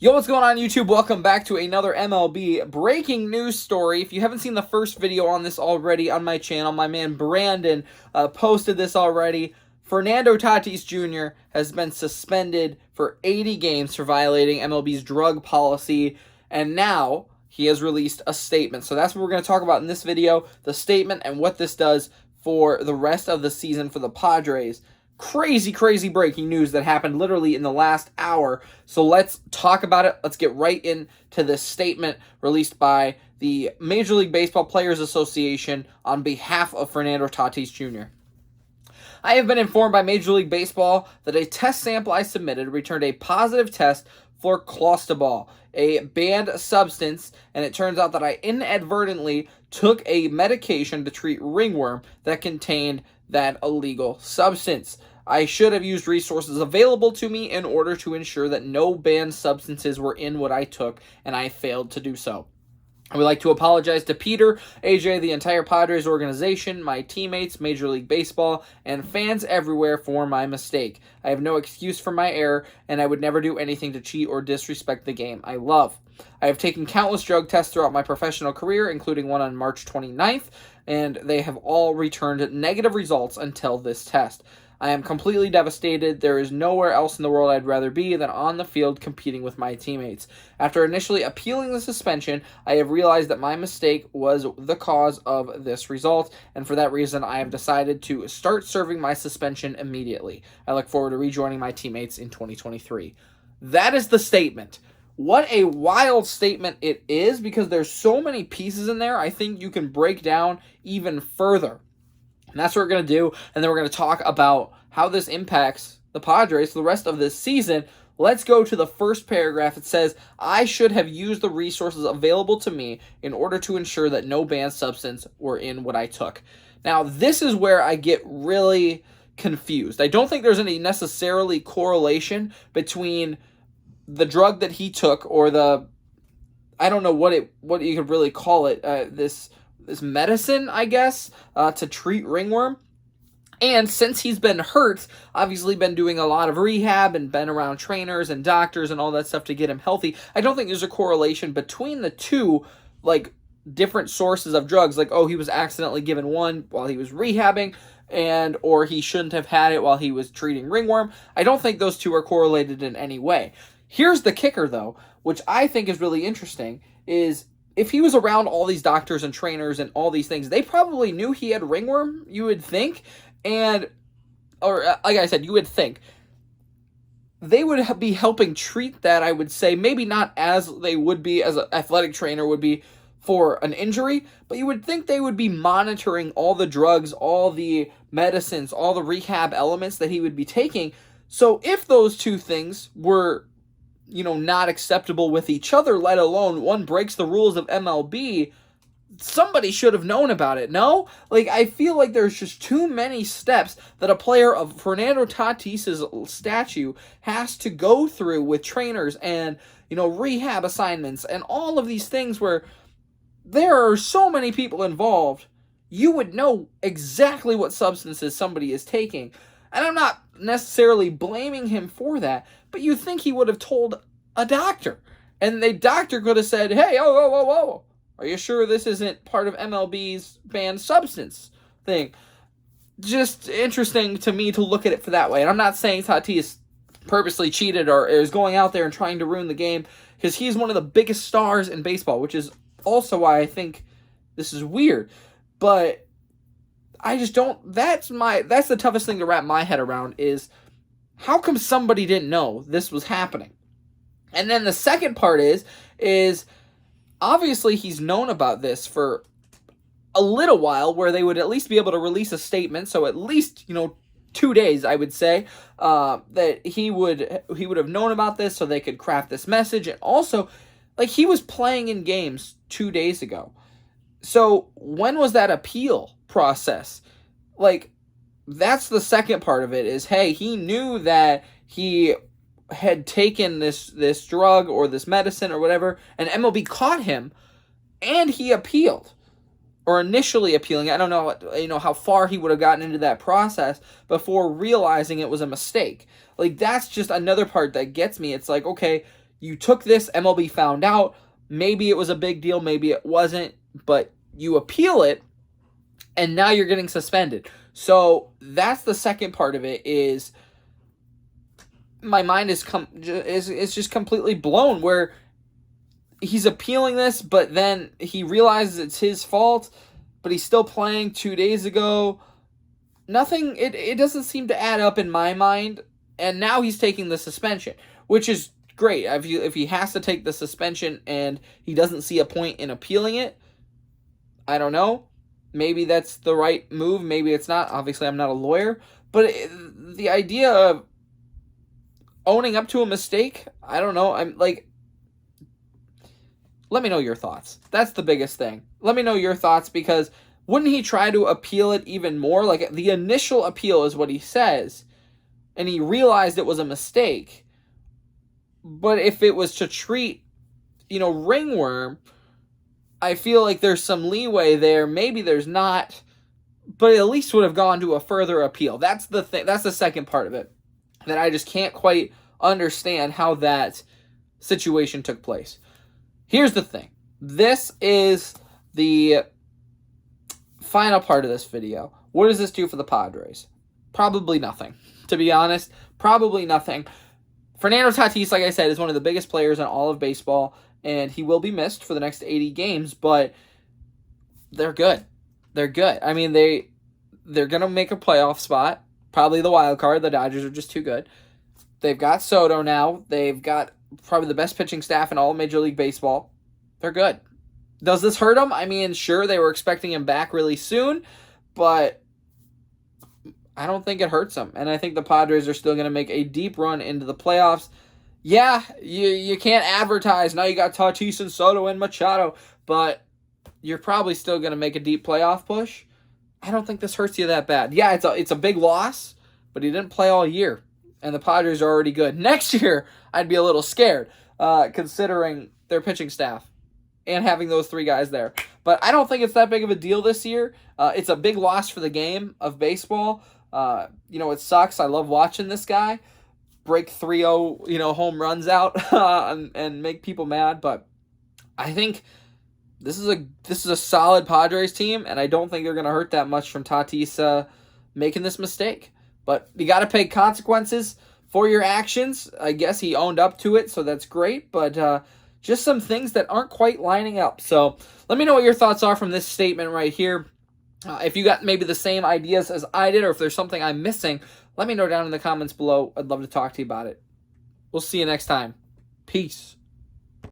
Yo, what's going on YouTube? Welcome back to another MLB breaking news story. If you haven't seen the first video on this already on my channel, my man Brandon posted this already. Fernando Tatis Jr. has been suspended for 80 games for violating MLB's drug policy, and now he has released a statement. So that's what we're going to talk about in this video, the statement and what this does for the rest of the season for the Padres. Crazy breaking news that happened literally in the last hour. So let's talk about it. Let's get right into this statement released by the Major League Baseball Players Association on behalf of Fernando Tatis Jr. I have been informed by Major League Baseball that a test sample I submitted returned a positive test for clostebol, a banned substance, and it turns out that I inadvertently took a medication to treat ringworm that contained that illegal substance. I should have used resources available to me in order to ensure that no banned substances were in what I took, and I failed to do so. I would like to apologize to Peter, AJ, the entire Padres organization, my teammates, Major League Baseball, and fans everywhere for my mistake. I have no excuse for my error, and I would never do anything to cheat or disrespect the game I love. I have taken countless drug tests throughout my professional career, including one on March 29th, and they have all returned negative results until this test. I am completely devastated. There is nowhere else in the world I'd rather be than on the field competing with my teammates. After initially appealing the suspension, I have realized that my mistake was the cause of this result, and for that reason, I have decided to start serving my suspension immediately. I look forward to rejoining my teammates in 2023. That is the statement. What a wild statement it is, because there's so many pieces in there. I think you can break down even further. And that's what we're going to do, and then we're going to talk about how this impacts the Padres for the rest of this season. Let's go to the first paragraph. It says, I should have used the resources available to me in order to ensure that no banned substance were in what I took. Now, this is where I get really confused. I don't think there's any necessarily correlation between the drug that he took or the, I don't know what you could really call it, this medicine, I guess, to treat ringworm. And since he's been hurt, obviously been doing a lot of rehab and been around trainers and doctors and all that stuff to get him healthy, I don't think there's a correlation between the two, like, different sources of drugs. Like, oh, he was accidentally given one while he was rehabbing, or he shouldn't have had it while he was treating ringworm. I don't think those two are correlated in any way. Here's the kicker, though, which I think is really interesting, is if he was around all these doctors and trainers and all these things, they probably knew he had ringworm, you would think. Or like I said, you would think they would be helping treat that, I would say. Maybe not as they would be as an athletic trainer would be for an injury, but you would think they would be monitoring all the drugs, all the medicines, all the rehab elements that he would be taking. So if those two things were, not acceptable with each other, let alone one breaks the rules of MLB, somebody should have known about it, no? Like, I feel like there's just too many steps that a player of Fernando Tatis' statue has to go through with trainers and, rehab assignments and all of these things where there are so many people involved. You would know exactly what substances somebody is taking. And I'm not necessarily blaming him for that, but you think he would have told a doctor. And the doctor could have said, hey, whoa. Are you sure this isn't part of MLB's banned substance thing? Just interesting to me to look at it for that way. And I'm not saying Tatis purposely cheated or is going out there and trying to ruin the game, because he's one of the biggest stars in baseball, which is also why I think this is weird. But I just don't, that's the toughest thing to wrap my head around, is how come somebody didn't know this was happening? And then the second part is obviously he's known about this for a little while, where they would at least be able to release a statement. So at least, 2 days, I would say, that he would have known about this so they could craft this message. And also, like, he was playing in games 2 days ago. So when was that appeal process? Like, that's the second part of it, is, hey, he knew that he had taken this drug or this medicine or whatever, and MLB caught him, and he appealed, or initially appealing. I don't know, how far he would have gotten into that process before realizing it was a mistake. Like, that's just another part that gets me. It's like, okay, You took this, MLB found out, maybe it was a big deal, maybe it wasn't, but you appeal it, and now you're getting suspended. So that's the second part of it. Is my mind is just completely blown, where he's appealing this, but then he realizes it's his fault, but he's still playing 2 days ago. Nothing, it doesn't seem to add up in my mind, and now he's taking the suspension, which is great. If he has to take the suspension and he doesn't see a point in appealing it, I don't know. Maybe that's the right move. Maybe it's not. Obviously, I'm not a lawyer. But the idea of owning up to a mistake, I don't know. I'm like, let me know your thoughts. That's the biggest thing. Let me know your thoughts, because wouldn't he try to appeal it even more? Like, the initial appeal is what he says, and he realized it was a mistake. But if it was to treat, ringworm, I feel like there's some leeway there. Maybe there's not, but at least would have gone to a further appeal. That's the thing. That's the second part of it, that I just can't quite understand how that situation took place. Here's the thing. This is the final part of this video. What does this do for the Padres? Probably nothing. To be honest, probably nothing. Fernando Tatis, like I said, is one of the biggest players in all of baseball, and he will be missed for the next 80 games, but they're good. They're good. I mean, they're going to make a playoff spot, probably the wild card. The Dodgers are just too good. They've got Soto now. They've got probably the best pitching staff in all of Major League Baseball. They're good. Does this hurt them? I mean, sure, they were expecting him back really soon, but I don't think it hurts them. And I think the Padres are still going to make a deep run into the playoffs. Yeah, you can't advertise. Now you got Tatis and Soto and Machado, but you're probably still going to make a deep playoff push. I don't think this hurts you that bad. Yeah, it's a big loss, but he didn't play all year, and the Padres are already good. Next year, I'd be a little scared, considering their pitching staff and having those three guys there. But I don't think it's that big of a deal this year. It's a big loss for the game of baseball. It sucks. I love watching this guy break 3-0, home runs out and make people mad. But I think this is a solid Padres team, and I don't think they're going to hurt that much from Tatis making this mistake. But you got to pay consequences for your actions. I guess he owned up to it, so that's great. But just some things that aren't quite lining up. So let me know what your thoughts are from this statement right here. If you got maybe the same ideas as I did, or if there's something I'm missing, let me know down in the comments below. I'd love to talk to you about it. We'll see you next time. Peace.